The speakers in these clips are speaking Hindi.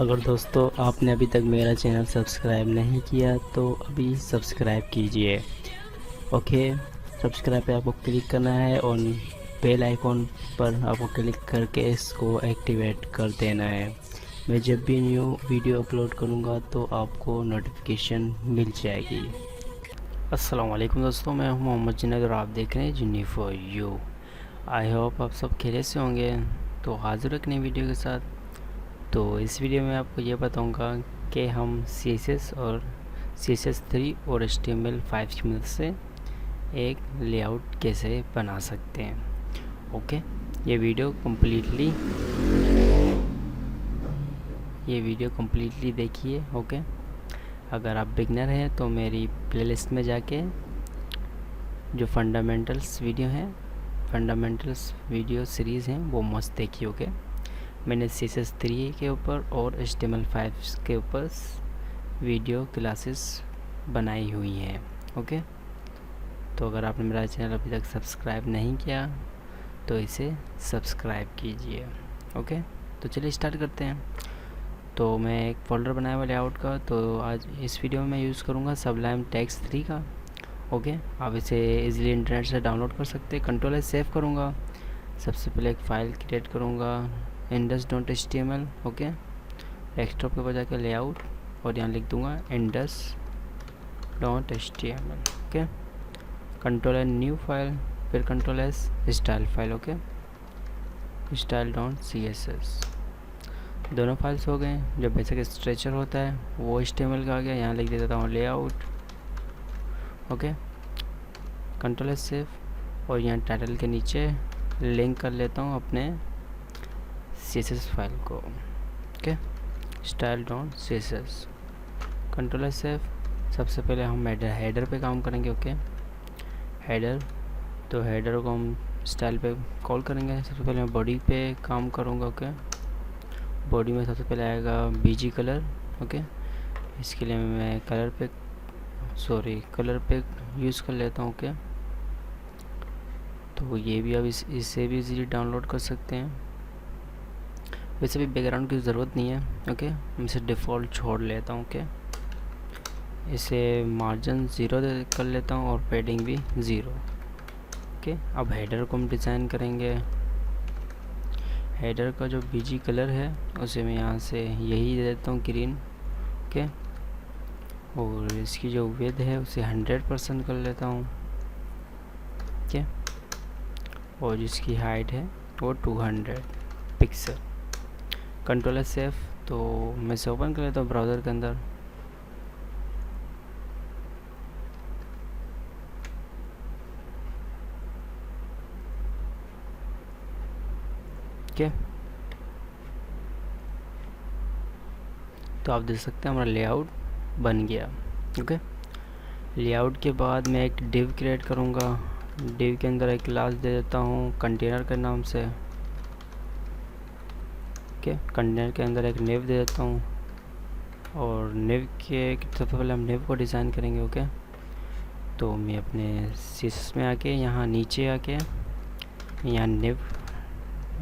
अगर दोस्तों आपने अभी तक मेरा चैनल सब्सक्राइब नहीं किया तो अभी सब्सक्राइब कीजिए। ओके, सब्सक्राइब पे आपको क्लिक करना है और बेल आइकॉन पर आपको क्लिक करके इसको एक्टिवेट कर देना है। मैं जब भी न्यू वीडियो अपलोड करूँगा तो आपको नोटिफिकेशन मिल जाएगी। अस्सलाम वालेकुम दोस्तों, मैं हूं मोहम्मद जुनैद और आप देख रहे हैं जुनी फॉर यू। आई होप आप सब खैरियत से होंगे। तो हाजिर एक नई वीडियो के साथ। तो इस वीडियो में आपको ये बताऊंगा कि हम CSS और CSS3 और HTML5 की मदद से एक लेआउट कैसे बना सकते हैं। ओके, ये वीडियो कम्प्लीटली देखिए। ओके, अगर आप बिगनर हैं तो मेरी प्लेलिस्ट में जाके जो फंडामेंटल्स वीडियो सीरीज़ हैं वो मस्त देखिए। ओके, मैंने CSS3 के ऊपर और HTML5 के ऊपर वीडियो क्लासेस बनाई हुई हैं। ओके, तो अगर आपने मेरा चैनल अभी तक सब्सक्राइब नहीं किया तो इसे सब्सक्राइब कीजिए। ओके, तो चलिए स्टार्ट करते हैं। तो मैं एक फ़ोल्डर बनाया हुआ लेआउट का, तो आज इस वीडियो में मैं यूज़ करूँगा सबलाइम टेक्स्ट 3 का। ओके, आप इसे इजीली इंटरनेट से डाउनलोड कर सकते हैं। कंट्रोल से सेव करूँगा। सबसे पहले एक फ़ाइल क्रिएट करूँगा index.html। ओके, डेस्कटॉप के बजाय लेआउट और यहाँ लिख दूँगा index.html। Okay, control N new file, फिर control S style file. Okay, style.css दोनों फाइल्स हो गए। जो बेसिक स्ट्रक्चर होता है वो HTML का आ गया। यहाँ लिख देता हूँ layout. Okay, control S save और यहाँ टाइटल के नीचे लिंक कर लेता हूँ अपने CSS फाइल को। Okay, style.css, control S save. सबसे पहले हम हेडर पे काम करेंगे। ओके, हेडर, तो हेडर को हम स्टाइल पे कॉल करेंगे। सबसे पहले मैं बॉडी पे काम करूँगा। ओके, बॉडी में सबसे पहले आएगा BG कलर। ओके, इसके लिए मैं कलर पे यूज़ कर लेता हूँ। ओके, तो ये भी अब इससे भी इजीली डाउनलोड कर सकते हैं। वैसे भी बैकग्राउंड की ज़रूरत नहीं है। ओके, मैं इसे डिफ़ॉल्ट छोड़ लेता हूँ। ओके, इसे मार्जिन 0 कर लेता हूँ और पैडिंग भी 0। ओके, अब हेडर को हम डिज़ाइन करेंगे। हेडर का जो BG कलर है उसे मैं यहाँ से यही दे देता हूँ, ग्रीन। ओके, और इसकी जो विड्थ है उसे 100% कर लेता हूँ। ओके, और जिसकी हाइट है वो 200 पिक्सल। कंट्रोल एस सेव, तो मैं इसे ओपन कर लेता हूँ ब्राउज़र के अंदर। ओके, तो आप देख सकते हैं हमारा लेआउट बन गया। ओके, लेआउट के बाद मैं एक डिव क्रिएट करूँगा। डिव के अंदर एक क्लास दे देता हूँ कंटेनर के नाम से। ओके, कंटेनर के अंदर एक नेव दे देता हूँ और नेव के सबसे पहले हम नेव को डिज़ाइन करेंगे। ओके, तो मैं अपने CSS में आके यहाँ नीचे आके यहाँ नेव,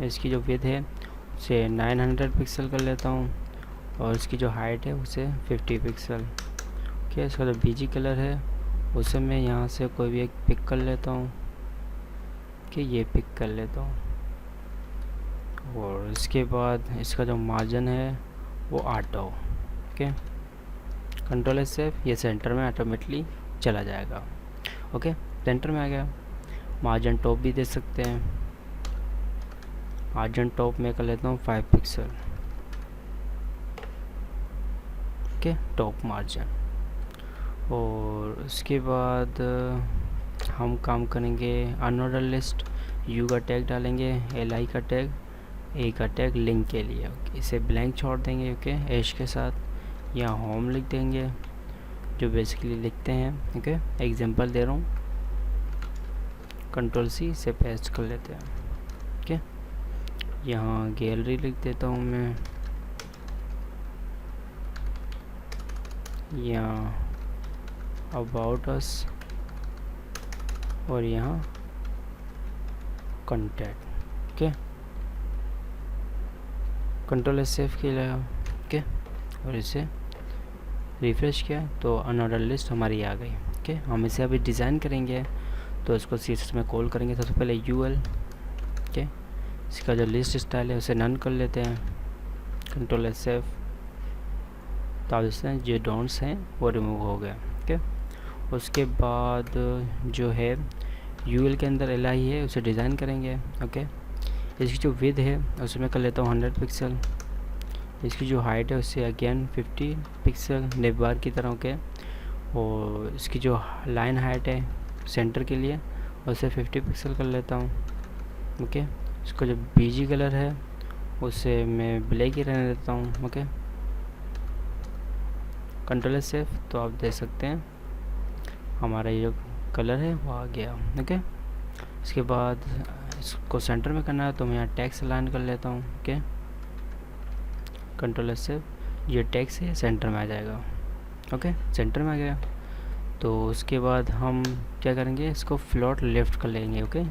इसकी जो विड्थ है उसे 900 पिक्सल कर लेता हूँ और इसकी जो हाइट है उसे 50 पिक्सल। ओके, इसका जो BG कलर है उसे मैं यहाँ से कोई भी एक पिक कर लेता हूँ कि ये पिक कर लेता हूँ। और इसके बाद इसका जो मार्जिन है वो 8 हो। ओके, कंट्रोल एस सेव, ये सेंटर में ऑटोमेटिकली चला जाएगा। ओके, सेंटर में आ गया। मार्जिन टॉप भी दे सकते हैं। मार्जिन टॉप में कर लेता हूँ 5 पिक्सल। Okay, top margin. और उसके बाद हम काम करेंगे अनऑर्डर लिस्ट। U का टैग डालेंगे, LI का टैग, A का टैग लिंक के लिए। ओके, इसे ब्लैंक छोड़ देंगे। ओके, एश के साथ यहाँ होम लिख देंगे जो बेसिकली लिखते हैं। ओके, एग्जांपल दे रहा हूँ, कंट्रोल C से पेस्ट कर लेते हैं। ओके, यहाँ गैलरी लिख देता हूँ मैं, यहाँ अबाउट अस और यहाँ contact. Okay, control S save किया ओके। और इसे रिफ्रेश किया तो अनऑर्डर लिस्ट हमारी आ गई। ओके, हम इसे अभी डिज़ाइन करेंगे तो इसको CSS में कॉल करेंगे। सबसे पहले UL, ओके, इसका जो लिस्ट स्टाइल है उसे नन कर लेते हैं, Ctrl+F, तो आप इससे जो डोंट्स हैं वो रिमूव हो गया। ओके, उसके बाद जो है UL के अंदर LI है उसे डिज़ाइन करेंगे। ओके, इसकी जो विड्थ है उसमें कर लेता हूँ 100 पिक्सल, इसकी जो हाइट है उससे अगेन 50 पिक्सल नेव बार की तरह। ओके, और इसकी जो लाइन हाइट है सेंटर के लिए उसे 50 पिक्सल कर लेता हूँ। ओके, इसका जो BG कलर है उसे मैं ब्लैक ही रहने देता हूँ। ओके, Ctrl+F, तो आप देख सकते हैं हमारा ये जो कलर है वो आ गया। ओके, इसके बाद इसको सेंटर में करना है तो मैं यहाँ टेक्स्ट अलाइन कर लेता हूँ। ओके, Ctrl+F, ये टेक्स्ट है सेंटर में आ जाएगा। ओके, सेंटर में आ गया। तो उसके बाद हम क्या करेंगे, इसको फ्लोट लेफ़्ट कर लेंगे। ओके,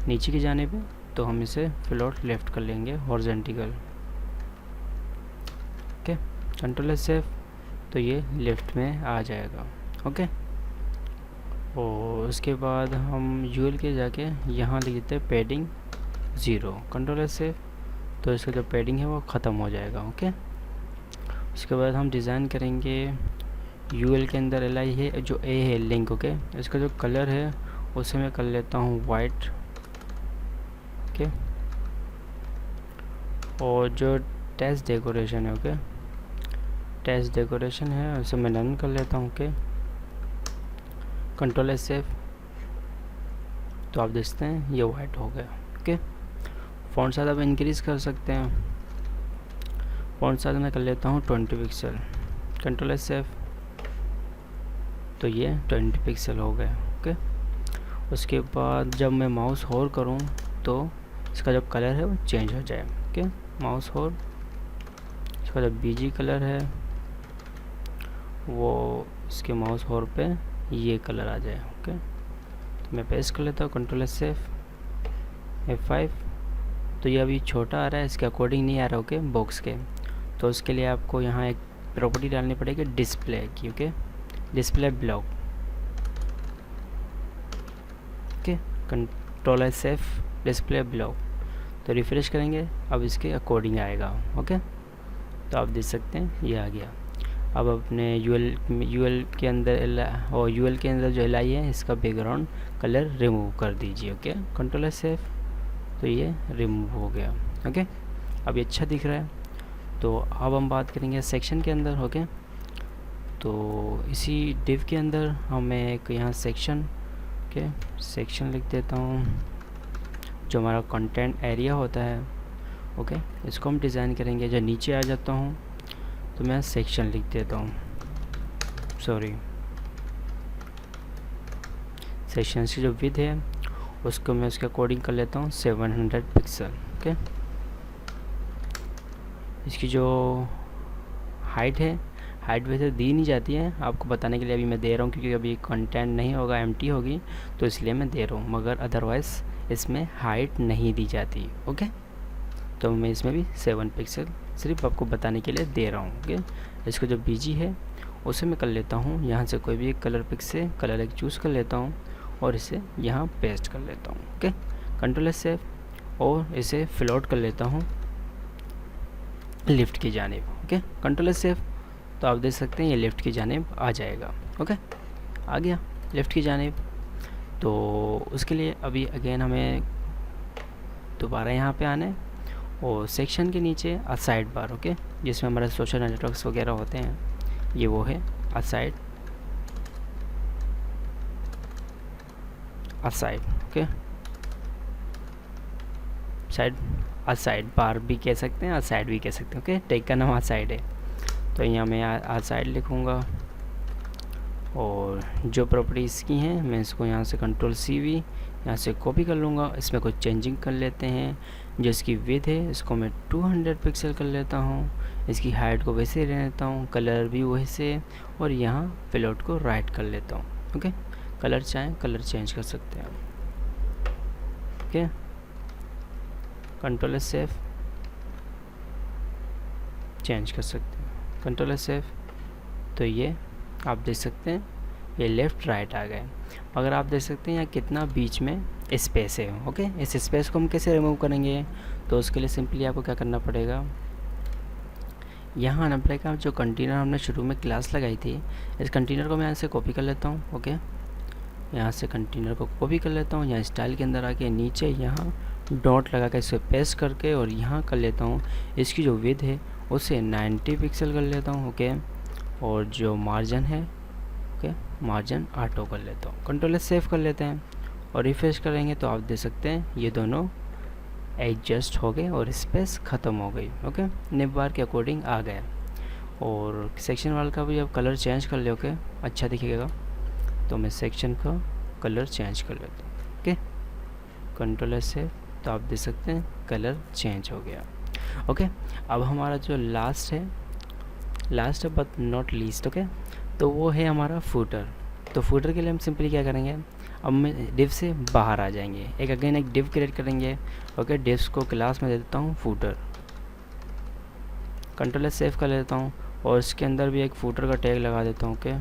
नीचे की जाने पे तो हम इसे फ्लोट लेफ़्ट कर लेंगे हॉरिजॉन्टल। ओके, Ctrl+F, तो ये लेफ़्ट में आ जाएगा। ओके, और उसके बाद हम UL के जाके यहाँ लिख देते हैं पैडिंग 0, Ctrl+F, तो इसका जो पैडिंग है वो ख़त्म हो जाएगा। ओके, उसके बाद हम डिज़ाइन करेंगे UL के अंदर LI है जो A है लिंक। ओके, इसका जो कलर है उसे मैं कर लेता हूँ वाइट। ओके, और जो टेक्स्ट डेकोरेशन है, ओके, टेक्स्ट डेकोरेशन है उसे मैं नन कर लेता हूँ। ओके, Ctrl+F, तो आप देखते हैं ये वाइट हो गया। ओके, फ़ॉन्ट साइज़ आप इंक्रीज़ कर सकते हैं, फ़ॉन्ट साइज़ मैं कर लेता हूँ 20 पिक्सल, Ctrl+F, तो ये 20 पिक्सल हो गया। ओके, उसके बाद जब मैं माउस होल्ड करूँ तो इसका जो कलर है वो चेंज हो जाए। ओके, माउस होल्ड, इसका जो BG कलर है वो इसके माउस होल्ड पे ये कलर आ जाए। ओके, तो मैं पेस्ट कर लेता हूँ Ctrl+F, F5, तो ये अभी छोटा आ रहा है, इसके अकॉर्डिंग नहीं आ रहा। ओके, बॉक्स के, तो उसके लिए आपको यहाँ एक प्रॉपर्टी डालनी पड़ेगी डिस्प्ले की। Okay, display block. Okay, Ctrl+F, display block, तो रिफ्रेश करेंगे अब इसके अकॉर्डिंग आएगा। ओके, तो आप देख सकते हैं ये आ गया। अब अपने UL के अंदर और UL के अंदर जो LI है इसका बैकग्राउंड कलर रिमूव कर दीजिए। ओके, Ctrl+F, तो ये रिमूव हो गया। ओके, अब ये अच्छा दिख रहा है। तो अब हम बात करेंगे सेक्शन के अंदर। ओके, तो इसी डिव के अंदर हमें एक यहाँ सेक्शन, ओके, सेक्शन लिख देता हूँ जो हमारा कंटेंट एरिया होता है। ओके, इसको हम डिज़ाइन करेंगे। जब नीचे आ जाता हूँ तो मैं सेक्शन लिख देता हूँ, सॉरी, सेक्शन की जो विड्थ है उसको मैं उसके अकॉर्डिंग कर लेता हूँ 700 पिक्सल। ओके, इसकी जो हाइट है, हाइट वैसे दी नहीं जाती है, आपको बताने के लिए अभी मैं दे रहा हूँ क्योंकि अभी कंटेंट नहीं होगा, एम्प्टी होगी, तो इसलिए मैं दे रहा हूँ, मगर अदरवाइज़ इसमें हाइट नहीं दी जाती। ओके, तो मैं इसमें भी 7 पिक्सल सिर्फ आपको बताने के लिए दे रहा हूँ। ओके, इसको जो BG है उसे मैं कर लेता हूँ, यहाँ से कोई भी एक कलर पिक से कलर एक चूज़ कर लेता हूँ और इसे यहाँ पेस्ट कर लेता हूँ। ओके, Ctrl+F, और इसे फ्लोट कर लेता हूँ लेफ़्ट की जानिब। ओके, Ctrl+F, तो आप देख सकते हैं ये लेफ़्ट की जानिब आ जाएगा। ओके, आ गया लेफ़्ट की जानिब। तो उसके लिए अभी अगेन हमें दोबारा यहाँ पे आना है और सेक्शन के नीचे असाइड बार। ओके, जिसमें हमारे सोशल नेटवर्क्स वगैरह होते हैं, ये वो है aside, aside. Okay, side, aside bar भी कह सकते हैं, असाइड भी कह सकते हैं। ओके, टैग का नाम असाइड है, तो यहाँ मैं असाइड लिखूँगा और जो प्रॉपर्टीज़ की हैं मैं इसको यहाँ से Ctrl+CV यहाँ से कॉपी कर लूँगा। इसमें कुछ चेंजिंग कर लेते हैं। जो इसकी विड्थ है इसको मैं 200 पिक्सल कर लेता हूँ, इसकी हाइट को वैसे रहने देता हूँ, कलर भी वैसे, और यहाँ फ्लोट को राइट कर लेता हूँ। ओके, कलर चाहें कलर चेंज कर सकते हैं। ओके, Ctrl+F, चेंज कर सकते हैं। कंट्रोल सेव, तो ये आप देख सकते हैं ये लेफ़्ट राइट आ गए। अगर आप देख सकते हैं यहाँ कितना बीच में स्पेस है। ओके, इस स्पेस को हम कैसे रिमूव करेंगे, तो उसके लिए सिंपली आपको क्या करना पड़ेगा, यहाँ आना पड़ेगा। जो कंटेनर हमने शुरू में क्लास लगाई थी, इस कंटेनर को मैं यहाँ से कॉपी कर लेता हूँ। ओके, यहाँ से कंटेनर को कॉपी कर लेता हूँ, यहाँ स्टाइल के अंदर आके नीचे यहाँ डॉट लगा के इसे पेस्ट करके और यहाँ कर लेता हूँ इसकी जो विड्थ है उसे 90 पिक्सल कर लेता हूँ। ओके, और जो मार्जिन है, ओके, मार्जिन ऑटो कर लेता हूँ। कंट्रोल सेव कर लेते हैं और रिफ्रेश करेंगे तो आप देख सकते हैं ये दोनों एडजस्ट हो गए और स्पेस ख़त्म हो गई। ओके, निब बार के अकॉर्डिंग आ गया। और सेक्शन वाल का भी अब कलर चेंज कर ले, ओके, अच्छा दिखेगा। तो मैं सेक्शन का कलर चेंज कर लेता हूँ। ओके, कंट्रोल से, तो आप देख सकते हैं कलर चेंज हो गया। ओके, अब हमारा जो लास्ट है बट नॉट लीस्ट, ओके, तो वो है हमारा फूटर। तो फूटर के लिए हम सिंपली क्या करेंगे, अब मैं डिव से बाहर आ जाएंगे, एक डिव क्रिएट करेंगे। ओके, डिव्स को क्लास में दे देता हूँ फूटर, कंट्रोल सेव कर लेता हूँ और इसके अंदर भी एक फूटर का टैग लगा देता हूँ। ओके,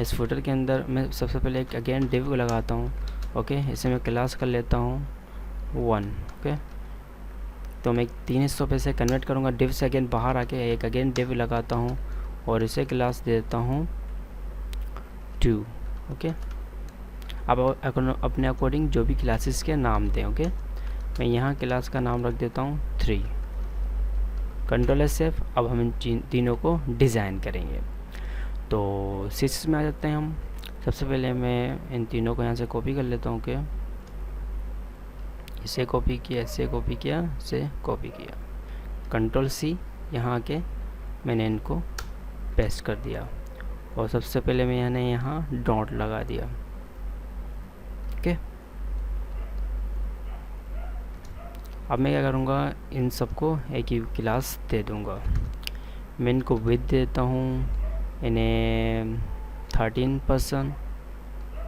इस फूटर के अंदर मैं सबसे पहले एक अगेन डिव को लगाता हूँ। ओके, इसे मैं क्लास कर लेता हूँ 1। ओके, तो मैं 3 हिस्सों पे से कन्वर्ट करूँगा, डिव से अगेन बाहर आके एक अगेन डिव लगाता हूँ और इसे क्लास देता हूँ 2। ओके, अब अपने अकॉर्डिंग जो भी क्लासेस के नाम दें। ओके, मैं यहाँ क्लास का नाम रख देता हूँ 3, कंट्रोल सेव। अब हम इन तीनों को डिज़ाइन करेंगे। तो सीरीज में आ जाते हैं हम। सबसे पहले मैं इन तीनों को यहाँ से कॉपी कर लेता हूँ। ओके, इसे कॉपी किया, इसे कॉपी किया, इसे कॉपी किया, कंट्रोल सी, यहाँ आके मैंने इनको पेस्ट कर दिया और सबसे पहले मैंने यहाँ डॉट लगा दिया। ओके, अब मैं क्या करूँगा, इन सबको एक ही क्लास दे दूँगा। मैं इनको विड्थ देता हूँ इन्हें 13%।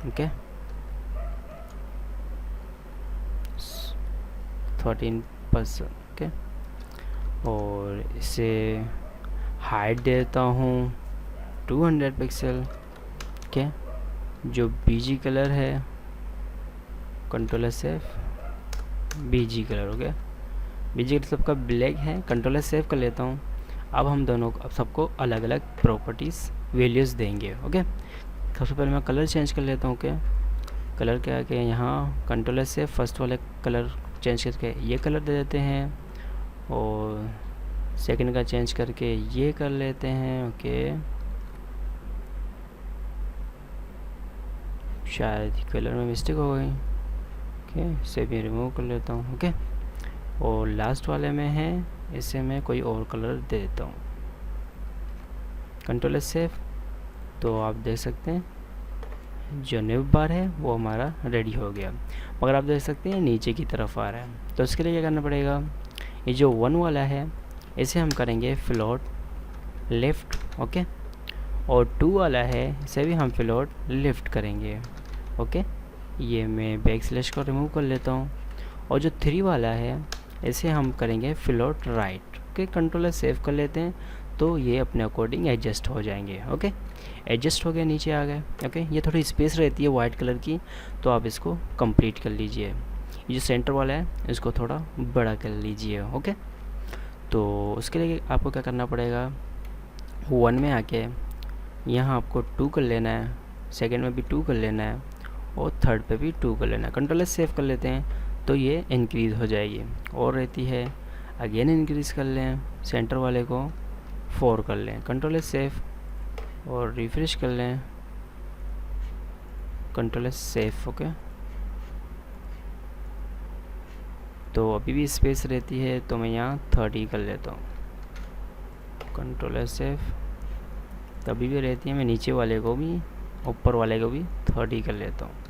ओके, 13%। ओके, और इसे हाइट देता हूँ 200 पिक्सल। ओके, जो बीजी कलर है, control save, BG colour. Okay, BG colour सबका ब्लैक है, कंट्रोल सेव कर लेता हूँ। अब हम दोनों अब सबको अलग अलग प्रॉपर्टीज़ वैल्यूज़ देंगे। ओके, सबसे पहले मैं कलर चेंज कर लेता हूँ। ओके, कलर क्या है कि यहाँ कंट्रोल से फर्स्ट वाले कलर चेंज करके ये कलर दे देते हैं और सेकंड का चेंज करके ये कर लेते हैं। ओके, शायद कलर में मिस्टेक हो गई। ओके, इसे भी रिमूव कर लेता हूँ। ओके, और लास्ट वाले में है, इसे मैं कोई और कलर दे देता हूँ, कंट्रोल सेव। तो आप देख सकते हैं जो निब बार है वो हमारा रेडी हो गया, मगर आप देख सकते हैं नीचे की तरफ आ रहा है। तो इसके लिए क्या करना पड़ेगा, ये जो 1 वाला है इसे हम करेंगे फ्लोट लेफ़्ट। ओके, और 2 वाला है इसे भी हम फ्लोट लेफ़्ट करेंगे। ओके, ये मैं बैक स्लैश को रिमूव कर लेता हूँ। और जो 3 वाला है इसे हम करेंगे float right. Okay, control save कर लेते हैं तो ये अपने अकॉर्डिंग एडजस्ट हो जाएंगे। ओके, एडजस्ट हो गए, नीचे आ गए। ओके, ये थोड़ी स्पेस रहती है वाइट कलर की, तो आप इसको कंप्लीट कर लीजिए। ये जो सेंटर वाला है इसको थोड़ा बड़ा कर लीजिए। ओके, तो उसके लिए आपको क्या करना पड़ेगा, 1 में आके यहाँ आपको 2 कर लेना है, सेकंड में भी 2 कर लेना है और थर्ड पे भी 2 कर लेना है। कंट्रोल सेव कर लेते हैं तो ये इंक्रीज़ हो जाएगी। और रहती है अगेन इंक्रीज़ कर लें, सेंटर वाले को 4 कर लें, कंट्रोल सेव और रिफ्रेश कर लें, कंट्रोल सेव। ओके, तो अभी भी स्पेस रहती है तो मैं यहाँ 30 कर लेता हूँ, कंट्रोल सेव। तभी भी रहती है, मैं नीचे वाले को भी ऊपर वाले को भी 30 कर लेता हूँ।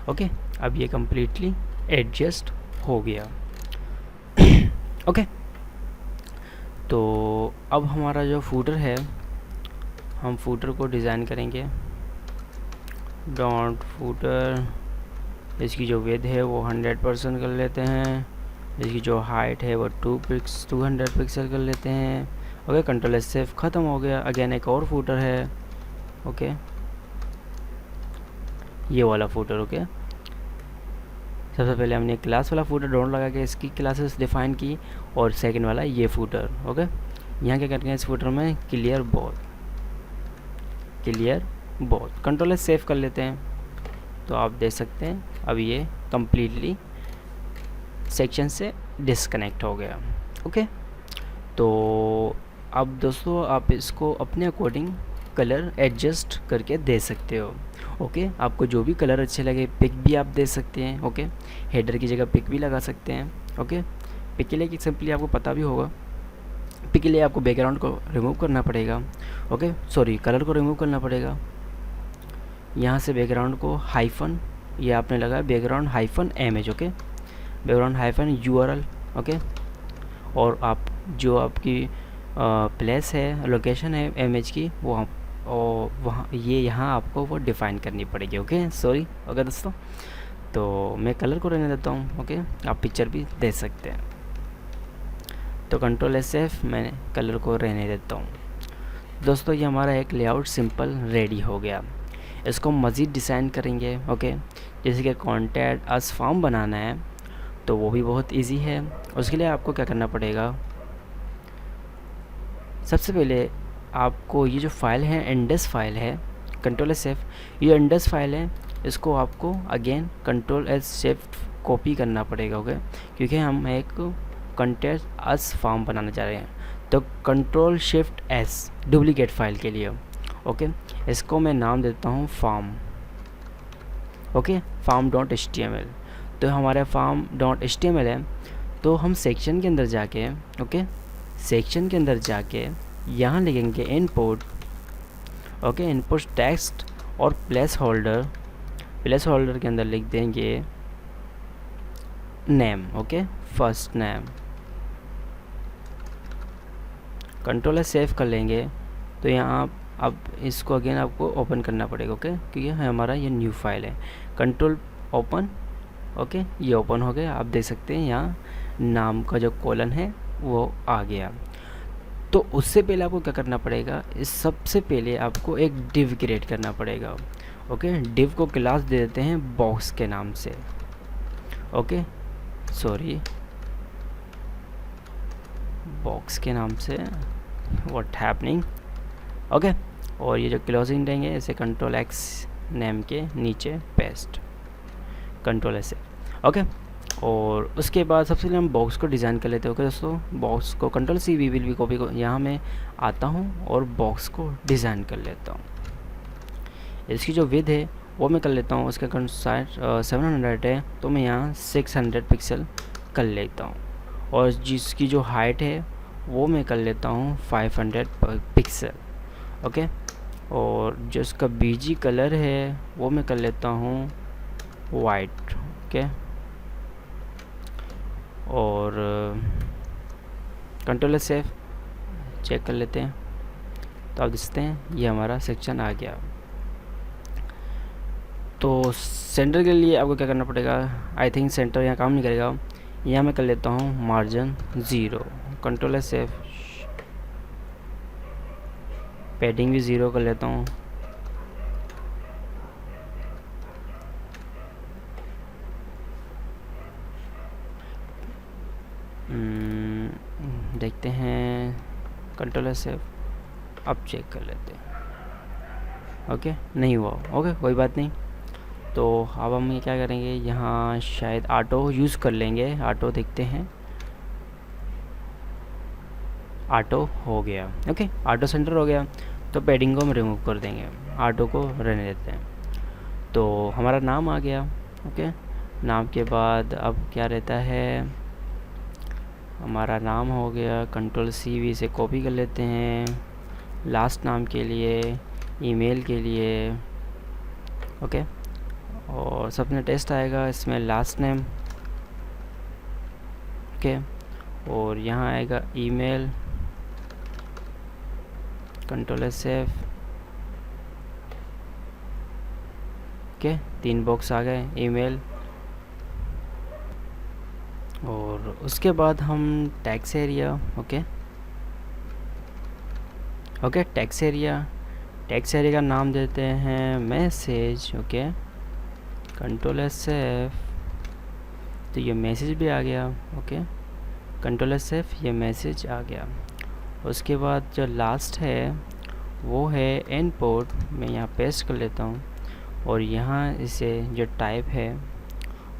ओके, अब ये कम्प्लीटली एडजस्ट हो गया। ओके, तो अब हमारा जो फूटर है, हम फूटर को डिज़ाइन करेंगे। डॉट फूटर, इसकी जो विड्थ है वो 100% कर लेते हैं इसकी जो हाइट है वो 200 पिक्सल कर लेते हैं। ओके, कंट्रोल एस सेव, ख़त्म हो गया। अगेन एक और फूटर है, ओके, ये वाला फूटर। ओके, सबसे पहले हमने क्लास वाला फूटर डाउनलोड लगा के इसकी क्लासेस डिफाइन की, और सेकंड वाला ये फूटर। ओके, यहाँ क्या करते हैं, इस फूटर में clear both control S save कर लेते हैं। तो आप देख सकते हैं अब ये कम्प्लीटली सेक्शन से डिस्कनेक्ट हो गया। ओके, तो अब दोस्तों आप इसको अपने अकॉर्डिंग कलर एडजस्ट करके दे सकते हो। ओके, आपको जो भी कलर अच्छे लगे, पिक भी आप दे सकते हैं। ओके, हेडर की जगह पिक भी लगा सकते हैं। ओके, पिक के लिए कि सिंपली आपको पता भी होगा, पिक के लिए आपको बैकग्राउंड को रिमूव करना पड़ेगा। ओके, सॉरी, कलर को रिमूव करना पड़ेगा। यहाँ से बैकग्राउंड को हाइफन, ये आपने लगाया background hyphen image. Okay, background hyphen URL। Okay, और आप जो आपकी प्लेस है, लोकेशन है इमेज की, वो वहाँ ये यहाँ आपको वो डिफ़ाइन करनी पड़ेगी। Okay, sorry. ओके दोस्तों, तो मैं कलर को रहने देता हूँ। ओके, आप पिक्चर भी दे सकते हैं। तो कंट्रोल एस एफ, मैंने कलर को रहने देता हूँ। दोस्तों, ये हमारा एक लेआउट सिंपल रेडी हो गया। इसको मज़ीद डिज़ाइन करेंगे। ओके, जैसे कि कॉन्टैक्ट अस फॉर्म बनाना है, तो वो भी बहुत इजी है। उसके लिए आपको क्या करना पड़ेगा, सबसे पहले आपको ये जो फाइल है, इंडेक्स फाइल है, कंट्रोल एस सेफ, ये इंडेक्स फाइल है, इसको आपको again control S shift copy करना पड़ेगा। ओके, क्योंकि हम एक कॉन्टैक्ट अस फॉर्म बनाना चाह रहे हैं, तो control shift S duplicate file के लिए। ओके, इसको मैं नाम देता हूँ फॉर्म। Okay, farm.html। तो हमारा farm.html है, तो हम सेक्शन के अंदर जाके, ओके, सेक्शन के अंदर जाके यहाँ लिखेंगे इनपुट। ओके, इनपुट टेक्स्ट और प्लेस होल्डर के अंदर लिख देंगे name. Okay, first name, control S save कर लेंगे। तो यहाँ अब इसको अगेन आपको ओपन करना पड़ेगा। ओके, क्योंकि हमारा ये न्यू फाइल है। Control open. ओके, ये ओपन हो गया। आप देख सकते हैं यहाँ नाम का जो कॉलन है वो आ गया। तो उससे पहले आपको क्या करना पड़ेगा, इस सबसे पहले आपको एक डिव क्रिएट करना पड़ेगा। ओके, डिव को क्लास दे देते हैं बॉक्स के नाम से। ओके, सॉरी, बॉक्स के नाम से, व्हाट हैपनिंग। ओके, और ये जो क्लोजिंग देंगे इसे कंट्रोल एक्स नेम के नीचे पेस्ट, कंट्रोल ऐसे। ओके, और उसके बाद सबसे पहले हम बॉक्स को डिज़ाइन कर लेते हैं। ओके दोस्तों, बॉक्स को कंट्रोल सी वी विल भी कॉपी को यहाँ मैं आता हूँ और बॉक्स को डिज़ाइन कर लेता हूँ। इसकी जो विड्थ है वो मैं कर लेता हूँ, उसका 700 है, तो मैं यहाँ 600 पिक्सल कर लेता हूँ। और जिसकी जो हाइट है वो मैं कर लेता हूँ 500 पिक्सल। ओके, और जो इसका बीजी कलर है वो मैं कर लेता हूँ वाइट। ओके, और कंट्रोल सेव चेक कर लेते हैं, तो आप देखते हैं ये हमारा सेक्शन आ गया। तो सेंटर के लिए आपको क्या करना पड़ेगा, आई थिंक सेंटर यहाँ काम नहीं करेगा, यहाँ मैं कर लेता हूँ मार्जिन 0, कंट्रोल सेव, पैडिंग भी 0 कर लेता हूँ। देखते हैं, कंट्रोल सेव, अब चेक कर लेते हैं। ओके, नहीं हुआ। ओके, कोई बात नहीं। तो अब हम ये क्या करेंगे, यहाँ शायद ऑटो यूज़ कर लेंगे। ऑटो देखते हैं, ऑटो हो गया। ओके, ऑटो सेंटर हो गया, तो पैडिंग को हम रिमूव कर देंगे, ऑटो को रहने देते हैं। तो हमारा नाम आ गया। ओके, नाम के बाद अब क्या रहता है, हमारा नाम हो गया, कंट्रोल सी वी से कॉपी कर लेते हैं लास्ट नाम के लिए, ईमेल के लिए। ओके, और सबने टेस्ट आएगा इसमें लास्ट नेम। ओके, और यहाँ आएगा email, control save. Okay, 3 box आ गए, ईमेल, और उसके बाद हम text area, okay text area का नाम देते हैं message, okay control S F, तो ये मैसेज भी आ गया, ओके कंट्रोल एस एफ, ये मैसेज आ गया। उसके बाद जो लास्ट है वो है इनपुट, मैं यहाँ पेस्ट कर लेता हूँ और यहाँ इसे जो टाइप है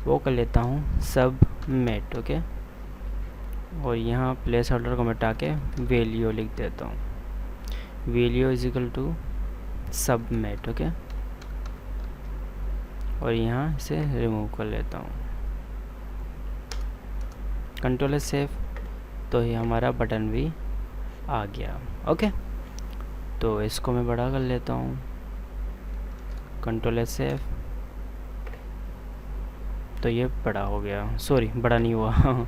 वो कर लेता हूँ सबमिट, ओके और यहाँ प्लेस होल्डर को मिटा के वैल्यू लिख देता हूँ, value is equal to submit, okay और यहाँ इसे रिमूव कर लेता हूँ, कंट्रोल एस सेव, तो ये हमारा बटन भी आ गया, ओके तो इसको मैं बड़ा कर लेता हूँ, कंट्रोल एस सेव, तो ये बड़ा हो गया, सॉरी बड़ा नहीं हुआ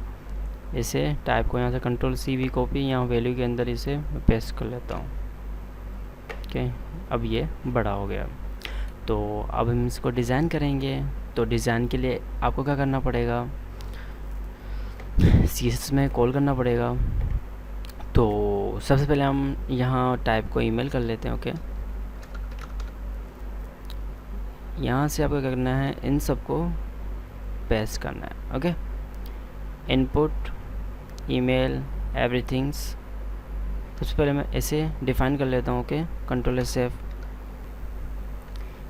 इसे टाइप को यहाँ से कंट्रोल सी वी कॉपी, यहाँ वैल्यू के अंदर इसे पेस्ट कर लेता हूँ, ओके अब ये बड़ा हो गया। तो अब हम इसको डिज़ाइन करेंगे, तो डिज़ाइन के लिए आपको क्या करना पड़ेगा, CSS में कॉल करना पड़ेगा। तो सबसे पहले हम यहाँ टाइप को ईमेल कर लेते हैं, ओके यहाँ से आपको क्या करना है, इन सबको पेस्ट करना है, ओके इनपुट ईमेल एवरीथिंग्स, सबसे पहले मैं इसे डिफ़ाइन कर लेता हूँ, ओके कंट्रोल एस सेव,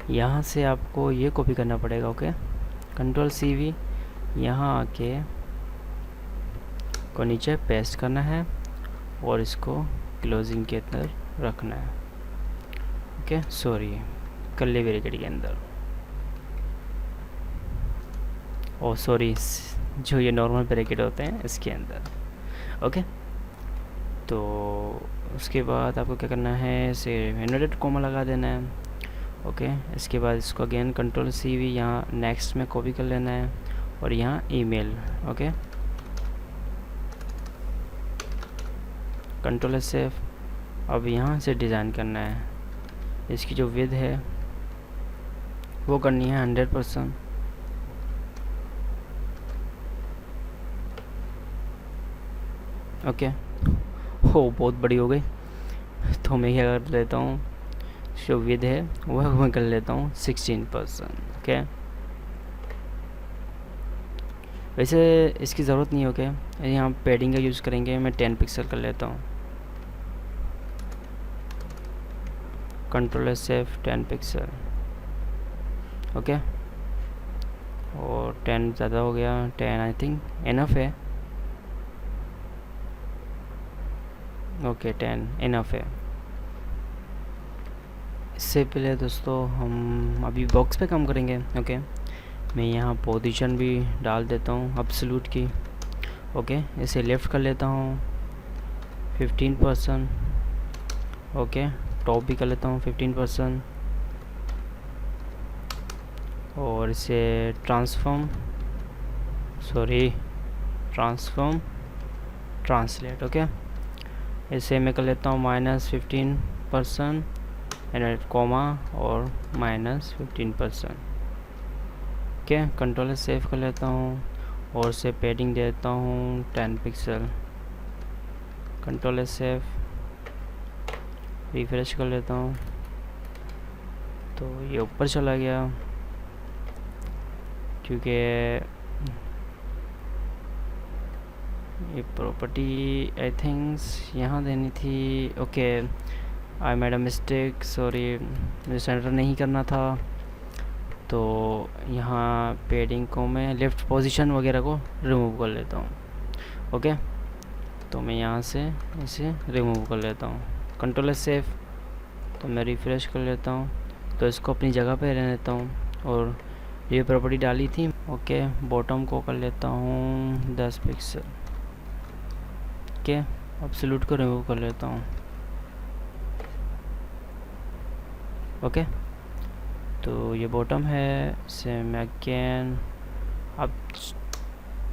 यहाँ से आपको ये कॉपी करना पड़ेगा, ओके कंट्रोल सी वी, यहाँ आके को नीचे पेस्ट करना है और इसको क्लोजिंग के अंदर रखना है, ओके सॉरी कर्ली ब्रैकेट के अंदर, ओ सॉरी जो ये नॉर्मल ब्रैकेट होते हैं इसके अंदर, ओके तो उसके बाद आपको क्या करना है, इसे इनवर्टेड कॉमा लगा देना है, ओके इसके बाद इसको अगेन कंट्रोल सी वी, यहाँ नेक्स्ट में कॉपी कर लेना है और यहाँ email, okay control S save, अब यहाँ से डिज़ाइन करना है, इसकी जो विड्थ है वो करनी है 100%, ओके हो बहुत बड़ी हो गई, तो मैं क्या कर लेता हूँ, जो विड्थ है वह मैं कर लेता हूँ 16%, ओके वैसे इसकी ज़रूरत नहीं है, ओके यहाँ पैडिंग का यूज़ करेंगे, मैं 10 पिक्सल कर लेता हूँ, control S save 10 pixel, okay और 10 ज़्यादा हो गया, 10 आई थिंक इनफ है, ओके 10 इनफ है। इससे पहले दोस्तों हम अभी बॉक्स पे काम करेंगे, ओके मैं यहाँ पोजीशन भी डाल देता हूँ एब्सोल्यूट की, ओके इसे लेफ़्ट कर लेता हूँ 15%, ओके टॉप भी कर लेता हूँ 15% और इसे ट्रांसलेट, ओके इसे मैं कर लेता हूँ -15% एंड कॉमा और -15%, ओके कंट्रोल सेव कर लेता हूँ और इसे पैडिंग देता हूँ 10 पिक्सल, कंट्रोल सेव रिफ्रेश कर लेता हूँ, तो ये ऊपर चला गया क्योंकि ये प्रॉपर्टी आई थिंक्स यहाँ देनी थी, okay I made a mistake, sorry मुझे सेंटर नहीं करना था, तो यहाँ पैडिंग को मैं लेफ़्ट पोजीशन वगैरह को रिमूव कर लेता हूँ, ओके तो मैं यहाँ से इसे रिमूव कर लेता हूँ, कंट्रोल सेव, तो मैं रिफ़्रेश कर लेता हूँ, तो इसको अपनी जगह पे रहने देता हूँ और ये प्रॉपर्टी डाली थी, ओके बॉटम को कर लेता हूँ 10 पिक्सल, ओके एब्सोल्यूट को रिमूव कर लेता हूँ, ओके तो ये बॉटम है, इसे मैं अगेन अब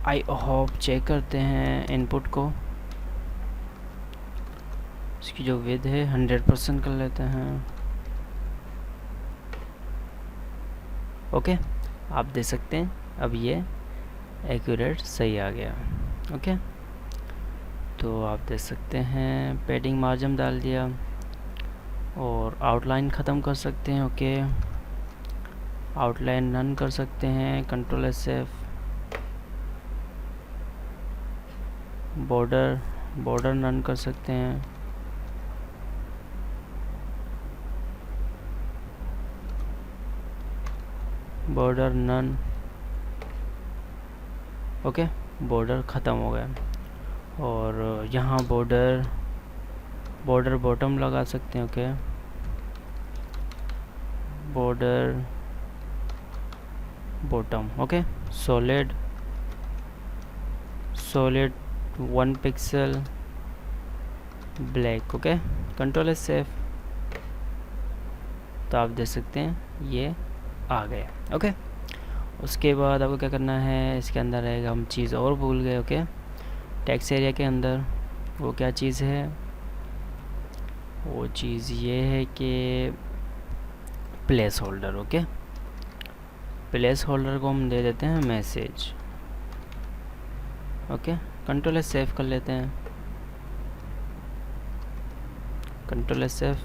आई होप चेक करते हैं इनपुट को, इसकी जो विड्थ है 100% कर लेते हैं, ओके आप देख सकते हैं अब ये एक्यूरेट सही आ गया। ओके, तो आप देख सकते हैं पैडिंग मार्जिन डाल दिया और आउटलाइन ख़त्म कर सकते हैं। ओके, आउटलाइन नन कर सकते हैं, control S F. Border none कर सकते हैं, बॉर्डर नन। ओके, बॉर्डर ख़त्म हो गया। और यहाँ बॉर्डर बॉटम लगा सकते हैं। Okay, border bottom. Okay, solid 1 pixel black. Okay, control S safe. तो आप देख सकते हैं ये आ गया। ओके, उसके बाद आपको क्या करना है, इसके अंदर है हम चीज़ और भूल गए। ओके, टेक्स्ट एरिया के अंदर वो क्या चीज़ है, वो चीज़ ये है कि place holder. Okay, place holder को हम दे देते हैं message. Okay, control S save कर लेते हैं, कंट्रोल एस सेव।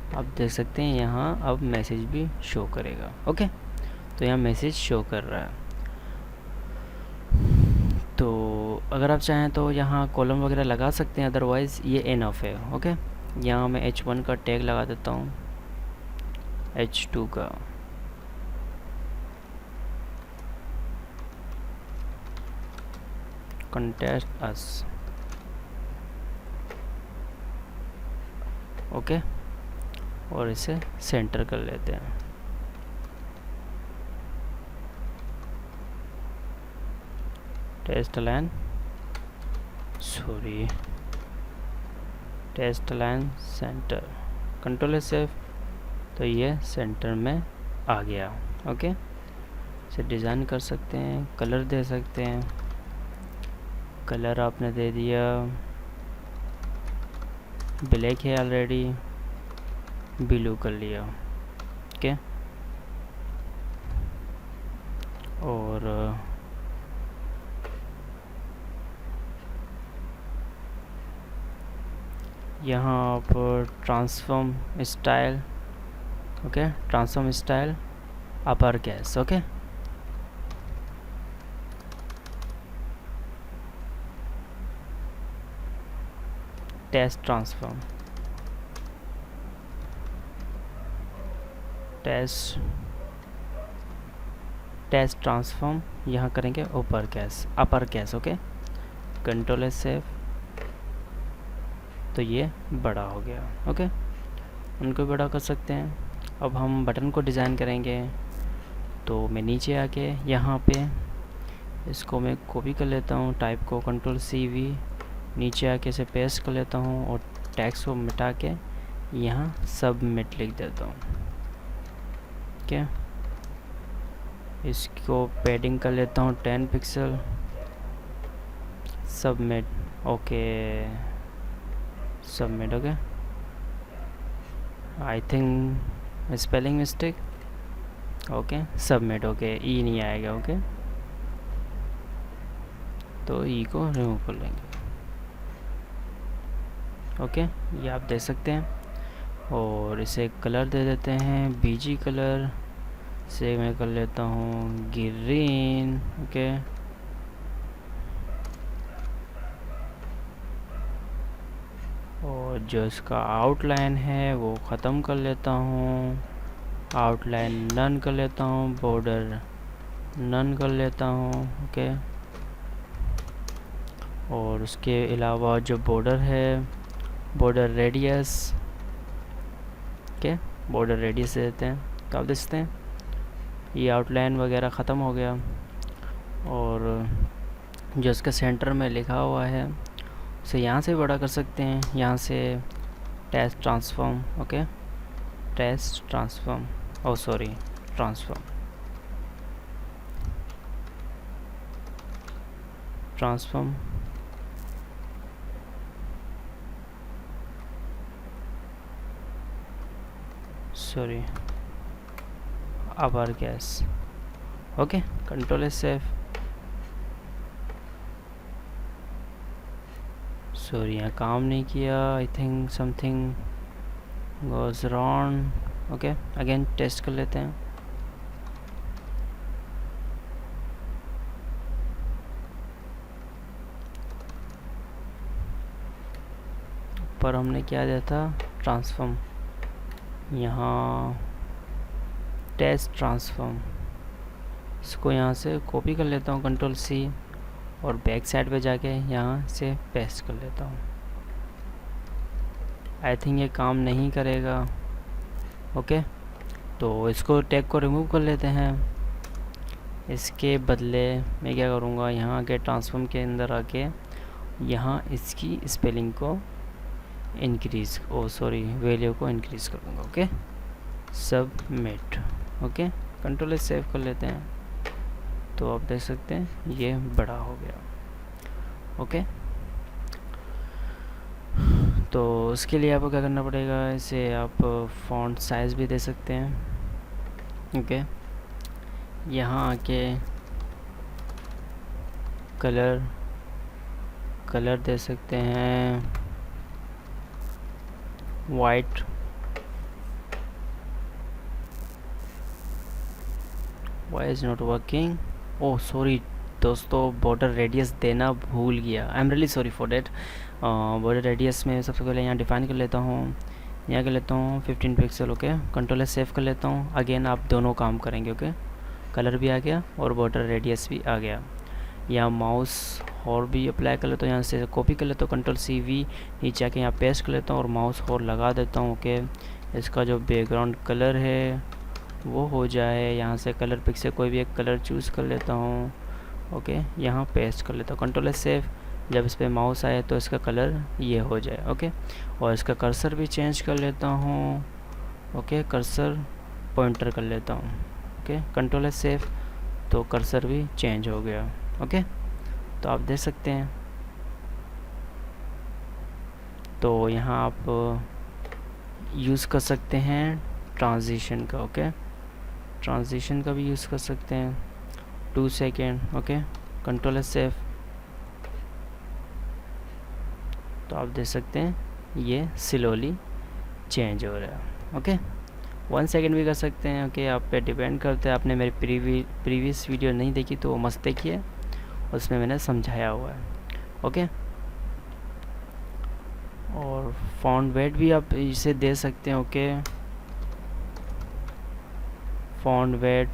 आप देख सकते हैं यहाँ अब मैसेज भी शो करेगा। ओके, तो यहाँ मैसेज शो कर रहा है। तो अगर आप चाहें तो यहाँ कॉलम वगैरह लगा सकते हैं, अदरवाइज़ ये इनफ है। ओके, यहाँ मैं H1 का टैग लगा देता हूँ, H2 का, कॉन्टेक्ट अस। ओके, और इसे सेंटर कर लेते हैं। Text line centre, control S save. तो ये सेंटर में आ गया। ओके, इसे डिज़ाइन कर सकते हैं, कलर दे सकते हैं। कलर आपने दे दिया, ब्लैक है ऑलरेडी, ब्लू कर लिया। ओके, और यहाँ पर transform style. Okay, transform style upper case. Okay, test transform, text transform यहाँ करेंगे upper case. Okay, control S save. तो ये बड़ा हो गया। ओके, उनको बड़ा कर सकते हैं। अब हम बटन को डिज़ाइन करेंगे, तो मैं नीचे आके यहाँ पे इसको मैं कॉपी कर लेता हूँ, टाइप को कंट्रोल CV, नीचे आके इसे पेस्ट कर लेता हूँ और टेक्स्ट को मिटा के यहाँ सबमिट लिख देता हूँ। क्या, इसको पैडिंग कर लेता हूँ 10 pixels, submit. Okay, submit. Okay, I think spelling mistake. Okay, submit. Okay, E नहीं आएगा। ओके, तो ई को रिमूव कर लेंगे। ओके, ये आप देख सकते हैं। और इसे कलर दे देते हैं BG कलर से, मैं कर लेता हूँ ग्रीन। ओके, और जो इसका आउटलाइन है वो ख़त्म कर लेता हूँ, आउटलाइन नन कर लेता हूँ, बॉर्डर नन कर लेता हूँ। ओके, और उसके अलावा जो बॉर्डर है, border radius. Okay, border radius दे देते हैं। तो आप देखते हैं ये आउटलाइन वगैरह ख़त्म हो गया। और जो इसका सेंटर में लिखा हुआ है उसे यहाँ से बड़ा कर सकते हैं, यहाँ से test transform. Okay, test transform, oh sorry, transform sorry, upper case. Okay, control S save. Sorry यहाँ काम नहीं किया, I think something goes wrong. Okay again test कर लेते हैं। पर हमने क्या दिया था, ट्रांसफॉर्म, यहाँ टेस्ट ट्रांसफॉर्म, इसको यहाँ से कॉपी कर लेता हूँ कंट्रोल C और बैक साइड पे जाके यहाँ से पेस्ट कर लेता हूँ। आई थिंक ये काम नहीं करेगा। ओके तो इसको टैग को रिमूव कर लेते हैं। इसके बदले मैं क्या करूँगा, यहाँ आके ट्रांसफॉर्म के अंदर आके यहाँ इसकी स्पेलिंग को इंक्रीज़ वैल्यू को इंक्रीज़ कर दूँगा। Okay submit. ओके कंट्रोल से सेव कर लेते हैं, तो आप देख सकते हैं ये बड़ा हो गया। ओके तो उसके लिए आपको क्या करना पड़ेगा, इसे आप फ़ॉन्ट साइज़ भी दे सकते हैं। ओके यहाँ आके कलर दे सकते हैं white, why is not working, oh sorry दोस्तों, बॉर्डर रेडियस देना भूल गया, I am really sorry for that. Border radius में सबसे पहले यहाँ डिफाइन कर लेता हूँ, यहाँ कर लेता हूँ 15 पिक्सल। ओके कंट्रोल से सेव कर लेता हूँ। अगेन आप दोनों काम करेंगे। ओके कलर भी आ गया और बॉर्डर रेडियस भी आ गया। यहाँ माउस और भी अप्लाई कर लेता हूँ, यहाँ से कॉपी कर लेता हूँ कंट्रोल CV, नीचे आके यहाँ पेस्ट कर लेता हूँ और माउस और लगा देता हूँ। ओके इसका जो बैकग्राउंड कलर है वो हो जाए, यहाँ से कलर पिक से कोई भी एक कलर चूज़ कर लेता हूँ। ओके यहाँ पेस्ट कर लेता हूँ कंट्रोल सेव। जब इस पर माउस आए तो इसका कलर ये हो जाए। ओके और इसका कर्सर भी चेंज कर लेता हूँ। ओके कर्सर पॉइंटर कर लेता हूँ। ओके कंट्रोल सेव, तो कर्सर भी चेंज हो गया। ओके तो आप देख सकते हैं, तो यहाँ आप यूज़ कर सकते हैं ट्रांजिशन का। ओके ट्रांजिशन का भी यूज़ कर सकते हैं 2 सेकेंड। ओके कंट्रोल सेव, तो आप देख सकते हैं ये स्लोली चेंज हो रहा है। ओके 1 सेकेंड भी कर सकते हैं। ओके आप पे डिपेंड करता है, आपने मेरी प्रीवियस वीडियो नहीं देखी तो मस्त देखिए, उसमें मैंने समझाया हुआ है। ओके और फॉन्ट वेट भी आप इसे दे सकते हैं। Okay font weight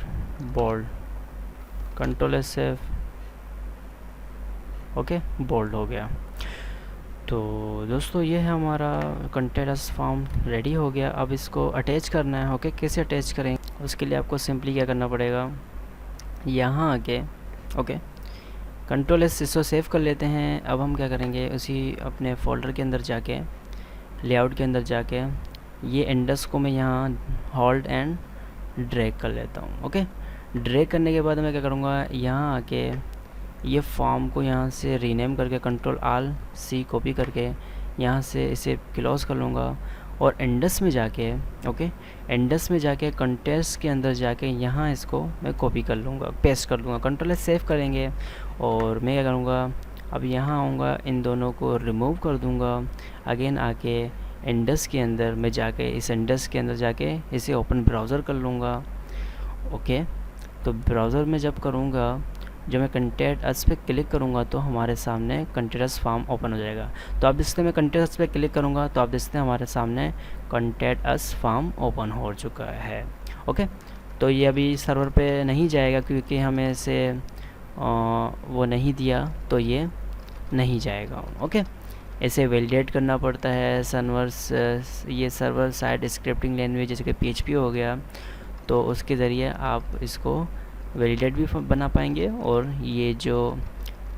bold, control save. Okay bold हो गया। तो दोस्तों ये है हमारा कंटेंट फॉर्म रेडी हो गया। अब इसको अटैच करना है। ओके कैसे अटैच करेंगे, उसके लिए आपको सिंपली क्या करना पड़ेगा, यहाँ आके ओके कंट्रोल एस इसको सेव कर लेते हैं। अब हम क्या करेंगे, उसी अपने फ़ोल्डर के अंदर जाके लेआउट के अंदर जाके ये इंडेक्स को मैं यहाँ होल्ड एंड ड्रैग कर लेता हूँ। ओके ड्रैग करने के बाद मैं क्या करूँगा, यहाँ आके ये फॉर्म को यहाँ से रीनेम करके Ctrl+C कॉपी करके यहाँ से इसे क्लोज़ कर लूँगा और इंडेक्स में जाके ओके इंडेक्स में जाके कंटेंट्स के अंदर जाके यहाँ इसको मैं कॉपी कर लूँगा, पेस्ट कर लूँगा। कंट्रोल सेव करेंगे और मैं क्या करूँगा, अब यहाँ आऊँगा, इन दोनों को रिमूव कर दूँगा। अगेन आके इंडेक्स के अंदर मैं जाके इस इंडेक्स के अंदर जाके इसे ओपन ब्राउज़र कर लूँगा। ओके तो ब्राउज़र में जब करूँगा, जब मैं कंटेंट अस पे क्लिक करूँगा तो हमारे सामने कंटेंट फॉर्म ओपन हो जाएगा। तो आप देखते हैं मैं कंटेंट अस पे क्लिक करूँगा तो आप देखते हैं हमारे सामने कंटेंट अस फॉर्म ओपन हो चुका है। ओके तो ये अभी सर्वर पे नहीं जाएगा क्योंकि हमें इसे वो नहीं दिया, तो ये नहीं जाएगा। ओके इसे वैलिडेट करना पड़ता है ये सर्वर साइड स्क्रिप्टिंग लैंग्वेज जैसे कि PHP हो गया, तो उसके ज़रिए आप इसको वैलिडेट भी बना पाएंगे और ये जो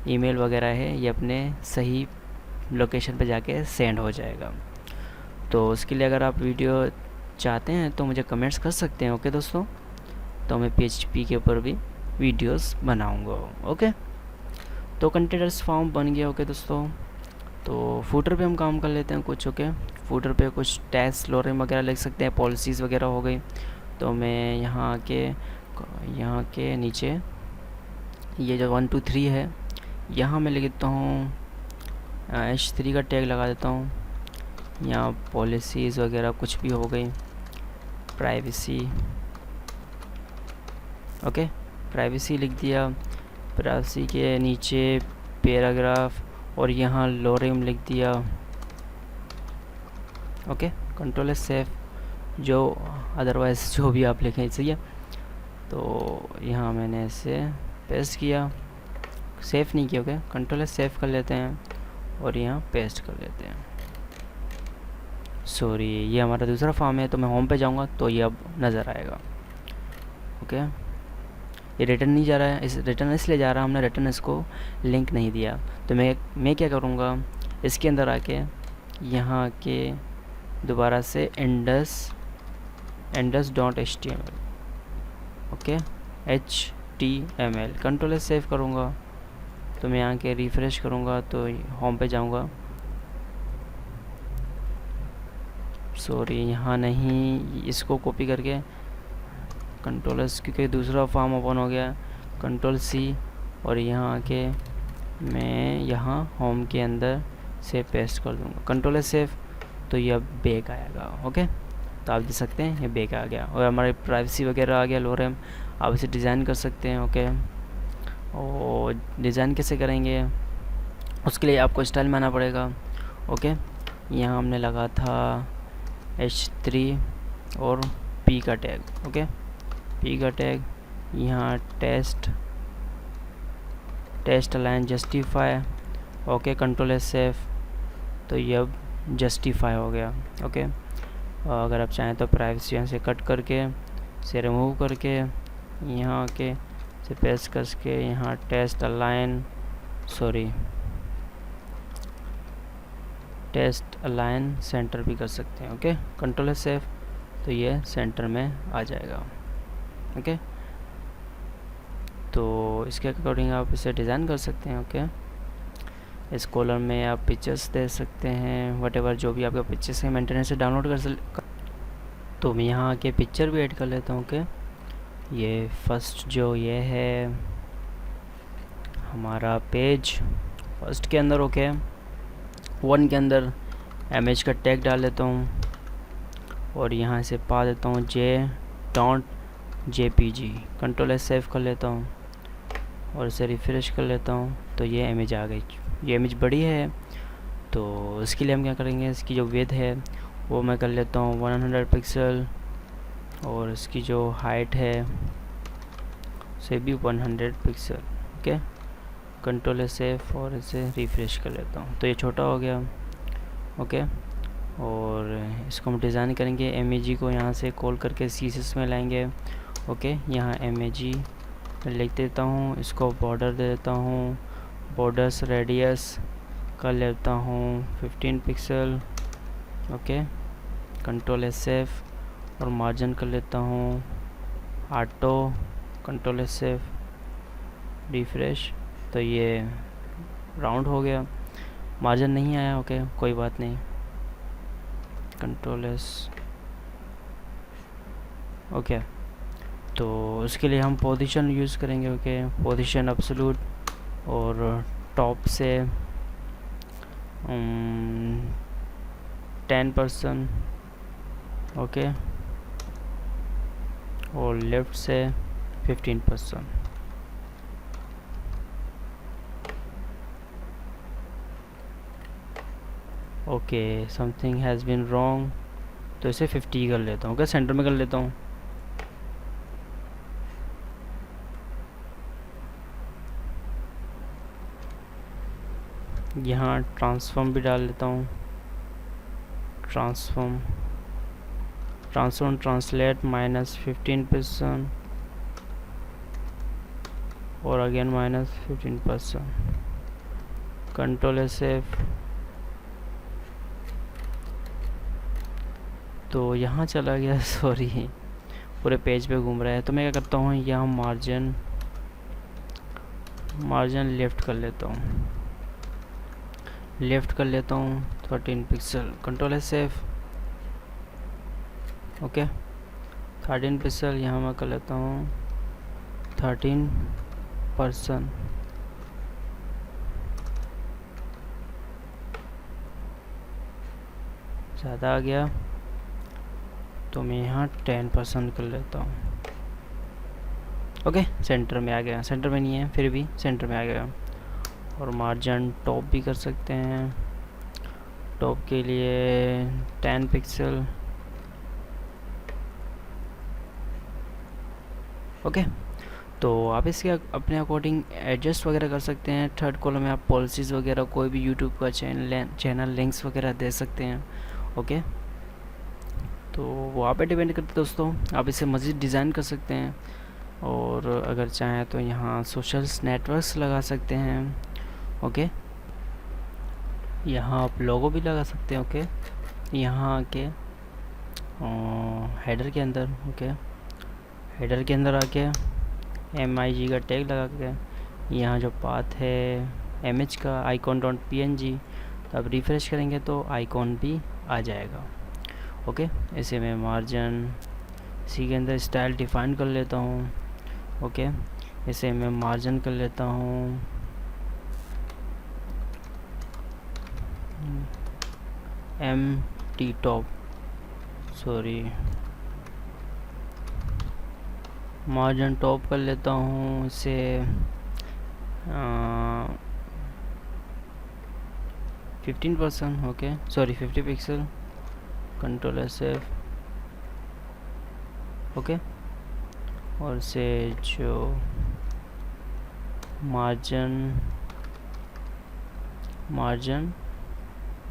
ईमेल वगैरह है ये अपने सही लोकेशन पे जाके सेंड हो जाएगा। तो उसके लिए अगर आप वीडियो चाहते हैं तो मुझे कमेंट्स कर सकते हैं। ओके दोस्तों, तो मैं PHP के ऊपर भी वीडियोस बनाऊंगा। ओके तो कंटेंट फॉर्म बन गया। ओके दोस्तों, तो फूटर पे हम काम कर लेते हैं कुछ। ओके फूटर पे कुछ टैक्स लोरेम वगैरह लिख सकते हैं, पॉलिसीज़ वगैरह हो गई। तो मैं यहाँ के नीचे ये जो 1 2 3 है, यहाँ मैं लिख देता हूँ H3 का टैग लगा देता हूँ। यहाँ पॉलिसीज़ वगैरह कुछ भी हो गई, प्राइवेसी, ओके, प्राइवेसी लिख दिया। प्राइवेसी के नीचे पैराग्राफ और यहाँ लोरेम लिख दिया, ओके। कंट्रोल एस सेव, जो अदरवाइज़ जो भी आप लिखें सही है। तो यहाँ मैंने इसे पेस्ट किया, सेव नहीं किया, ओके। कंट्रोल एस सेव कर लेते हैं और यहाँ पेस्ट कर लेते हैं। सॉरी, ये हमारा दूसरा फॉर्म है, तो मैं होम पे जाऊँगा तो ये अब नज़र आएगा, ओके। ये रिटर्न नहीं जा रहा है, इस रिटर्न इसलिए जा रहा है, हमने रिटर्न इसको लिंक नहीं दिया। तो मैं क्या करूँगा, इसके अंदर आके यहाँ आके दोबारा से index.html, okay, HTML, control S save करूँगा। तो मैं यहाँ के रिफ़्रेश करूँगा तो होम पे जाऊँगा, सॉरी यहाँ नहीं, इसको कॉपी करके कंट्रोल एस, क्योंकि दूसरा फॉर्म ओपन हो गया, कंट्रोल सी, और यहाँ आके मैं यहाँ होम के अंदर से पेस्ट कर दूँगा, कंट्रोल एस सेव। तो ये अब बैक आएगा, ओके। तो आप देख सकते हैं ये बैक आ गया और हमारी प्राइवेसी वगैरह आ गया लोरेम। आप इसे डिज़ाइन कर सकते हैं, ओके। और डिज़ाइन कैसे करेंगे, उसके लिए आपको स्टाइल में आना पड़ेगा, ओके। यहाँ हमने लगा था H3 और P का टैग, ओके, P का टैग, यहाँ text align justify, okay, control S save. तो ये अब जस्टिफाई हो गया, ओके। अगर आप चाहें तो प्राइवेसी यहाँ से कट करके से रिमूव करके यहाँ आके से पेस्ट करके यहाँ टेस्ट अलाइन सेंटर भी कर सकते हैं, ओके। कंट्रोल एस सेव, तो ये सेंटर में आ जाएगा, ओके। तो इसके अकॉर्डिंग आप इसे डिज़ाइन कर सकते हैं, ओके। इस कॉलम में आप पिक्चर्स दे सकते हैं, वटेवर जो भी आपका पिक्चर्स है मेंटेनेंस से डाउनलोड कर। तो मैं यहाँ आके पिक्चर भी ऐड कर लेता हूँ, ओके। ये फर्स्ट जो ये है हमारा पेज, फर्स्ट के अंदर, ओके, 1 के अंदर इमेज का टैग डाल देता हूँ और यहाँ से पा देता हूँ j.jpg, कंट्रोल एस सेव कर लेता हूँ और इसे रिफ्रेश कर लेता हूँ। तो ये इमेज आ गई। ये इमेज बड़ी है, तो इसके लिए हम क्या करेंगे, इसकी जो विड्थ है वो मैं कर लेता हूँ 100 पिक्सल और इसकी जो हाइट है उसे भी 100 pixel, okay. Control S save और इसे रिफ्रेश कर लेता हूँ। तो ये छोटा हो गया, ओके। और इसको हम डिज़ाइन करेंगे, एमएजी को यहाँ से कॉल करके सीएसएस में लाएंगे, ओके। यहाँ एमएजी लिख देता हूँ, इसको बॉर्डर दे देता हूँ, बॉर्डर्स रेडियस कर लेता हूँ 15 pixel, okay. Control S save और मार्जिन कर लेता हूँ auto, control S save, refresh. तो ये राउंड हो गया, मार्जिन नहीं आया, ओके, कोई बात नहीं, कंट्रोल एस, ओके। तो उसके लिए हम पोजीशन यूज़ करेंगे, ओके। पोजीशन एब्सोल्यूट और टॉप से 10%, ओके, और लेफ़्ट से 15%। Okay, something has been wrong, तो इसे 50 कर लेता हूँ, ओके, सेंटर में कर लेता हूँ। यहाँ ट्रांसफॉर्म भी डाल लेता हूँ, ट्रांसफॉर्म ट्रांसलेट -15% और अगेन -15%, कंट्रोल एस सेव। तो यहाँ चला गया, सॉरी, पूरे पेज पे घूम रहा है। तो मैं क्या करता हूँ, यहाँ मार्जिन लेफ़्ट कर लेता हूँ, 13 pixel, control S save, okay. 13 pixel यहाँ मैं कर लेता हूँ 13%, ज़्यादा आ गया तो मैं यहाँ 10% कर लेता हूँ। ओके, सेंटर में आ गया, सेंटर में नहीं है फिर भी सेंटर में आ गया। और मार्जिन टॉप भी कर सकते हैं। टॉप के लिए 10 पिक्सल। ओके, तो आप इसके अपने अकॉर्डिंग एडजस्ट वगैरह कर सकते हैं। थर्ड कॉलम में आप पॉलिसीज़ वगैरह कोई भी यूट्यूब का चैनल लिंक्स वगैरह दे सकते हैं। ओके, तो वो आप पे डिपेंड करते हैं दोस्तों, आप इसे मज़ीद डिज़ाइन कर सकते हैं। और अगर चाहें तो यहाँ सोशल्स नेटवर्क्स लगा सकते हैं। ओके, यहाँ आप लोगो भी लगा सकते हैं। ओके, यहाँ आके हेडर के अंदर, ओके, हेडर के अंदर आके MIG का टैग लगा के यहाँ जो पाथ है इमेज का icon.png, तो आप रिफ़्रेश करेंगे तो आइकॉन भी आ जाएगा। ओके, ऐसे में मार्जिन इसी के अंदर स्टाइल डिफ़ाइन कर लेता हूँ। ओके, ऐसे मैं मार्जिन कर लेता हूँ MT top, sorry, margin top कर लेता हूँ इसे 15%। Okay, sorry 50 pixel, control SF। Okay, और से जो margin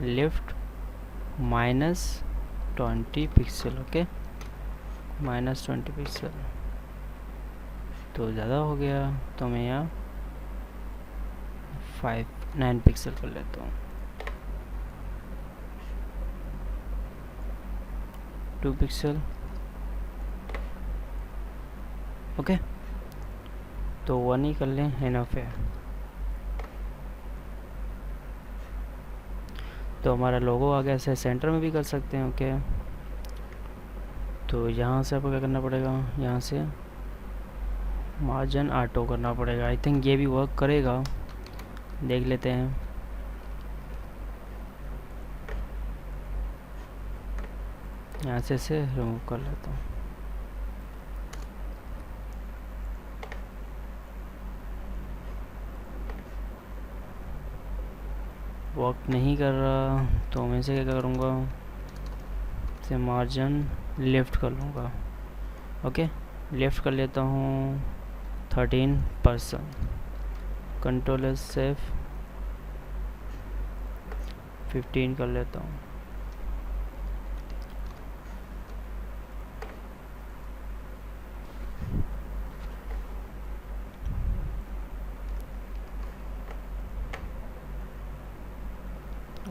left -20 pixel. Okay, -20 pixel तो ज़्यादा हो गया, तो मैं यहाँ 9 पिक्सल कर लेता हूँ। 2 पिक्सल। ओके, तो 1 ही कर लें, इनफ है। तो हमारा लोगो आ गया। ऐसे सेंटर में भी कर सकते हैं। ओके, तो यहाँ से आपको क्या करना पड़ेगा, यहाँ से मार्जिन ऑटो करना पड़ेगा। आई थिंक ये भी वर्क करेगा, देख लेते हैं। यहाँ से रिमूव कर लेता हूँ। वर्क नहीं कर रहा तो मैं इसे क्या करूँगा, इसे मार्जिन लेफ़्ट कर लूँगा। ओके, लेफ़्ट कर लेता हूँ 13%, कंट्रोल SF 15 कर लेता हूँ।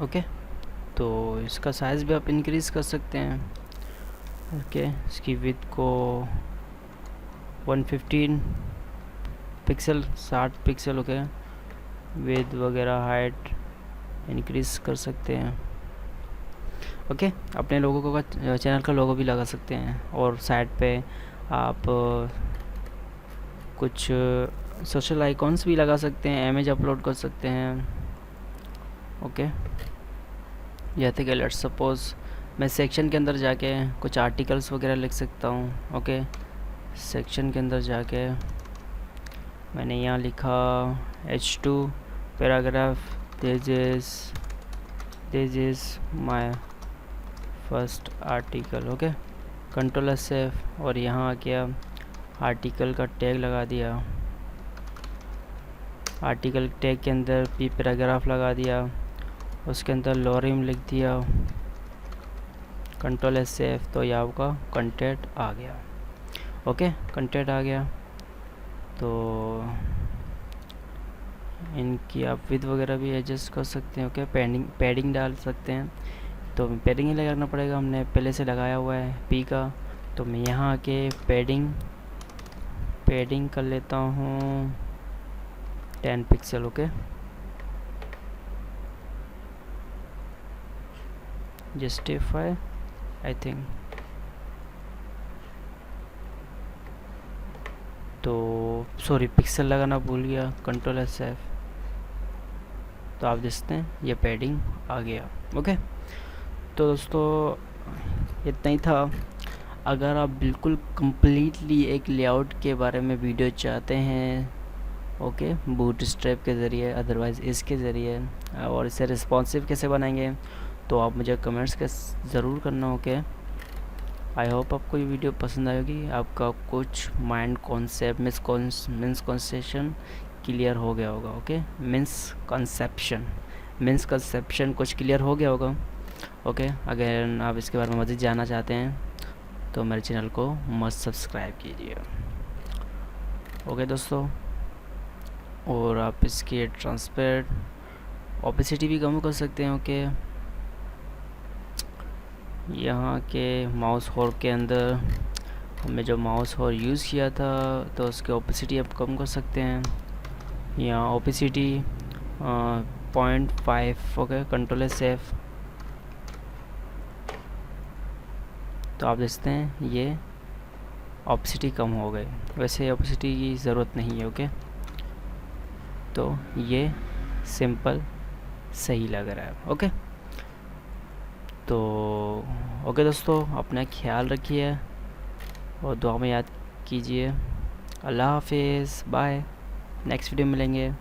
ओके, तो इसका साइज़ भी आप इंक्रीज़ कर सकते हैं। ओके, इसकी विड्थ को 115 पिक्सल, 60 पिक्सल। ओके, विड्थ वगैरह हाइट इंक्रीज़ कर सकते हैं। ओके, अपने लोगों का चैनल का लोगो भी लगा सकते हैं। और साइड पे आप कुछ सोशल आइकॉन्स भी लगा सकते हैं, इमेज अपलोड कर सकते हैं। ओके, जैसे कि लेट्स सपोज़ मैं सेक्शन के अंदर जाके कुछ आर्टिकल्स वगैरह लिख सकता हूँ। ओके, सेक्शन के अंदर जाके मैंने यहाँ लिखा H2 paragraph, this is my first article. Okay, control SF और यहाँ आके आर्टिकल का टैग लगा दिया। आर्टिकल टैग के अंदर P पैराग्राफ लगा दिया, उसके अंदर लोरिम लिख दिया, कंट्रोल SF, तो ये आपका कंटेंट आ गया। ओके, कंटेंट आ गया। तो इनकी आप विड्थ वगैरह भी एडजस्ट कर सकते हैं। ओके, पैडिंग डाल सकते हैं। तो पैडिंग ही लगाना पड़ेगा, हमने पहले से लगाया हुआ है P का। तो मैं यहाँ आके पैडिंग कर लेता हूँ 10 pixel. Okay, justify I think, तो सॉरी पिक्सल लगाना भूल गया, कंट्रोल SF। तो आप देखते हैं ये पैडिंग आ गया। ओके, तो दोस्तों इतना ही था। अगर आप बिल्कुल कम्प्लीटली एक लेआउट के बारे में वीडियो चाहते हैं, ओके, बूटस्ट्रैप के ज़रिए, अदरवाइज़ इसके ज़रिए, और इसे रिस्पॉन्सिव कैसे बनाएंगे, तो आप मुझे कमेंट्स के ज़रूर करना। ओके, आई होप आपको ये वीडियो पसंद आएगी, आपका कुछ mind concept means conception clear हो गया होगा। ओके, मीन्स कंसेप्शन कुछ क्लियर हो गया होगा। ओके, अगर आप इसके बारे में मज़ीद जानना चाहते हैं तो मेरे चैनल को मस्ट सब्सक्राइब कीजिए। ओके दोस्तों, और आप इसकी ट्रांसपेरेंट ओपेसिटी भी कम कर सकते हैं। ओके, यहाँ के माउस होर के अंदर हमने जो माउस होर यूज़ किया था तो उसकी ओपेसिटी आप कम कर सकते हैं। यहाँ ओपेसिटी 0.5। ओके, कंट्रोल है सेफ। तो आप देखते हैं ये ओपेसिटी कम हो गई। वैसे ओपेसिटी की ज़रूरत नहीं है। ओके, तो ये सिंपल सही लग रहा है। ओके, तो ओके दोस्तों, अपना ख्याल रखिए और दुआ में याद कीजिए। अल्लाह हाफिज़, बाय, नेक्स्ट वीडियो मिलेंगे।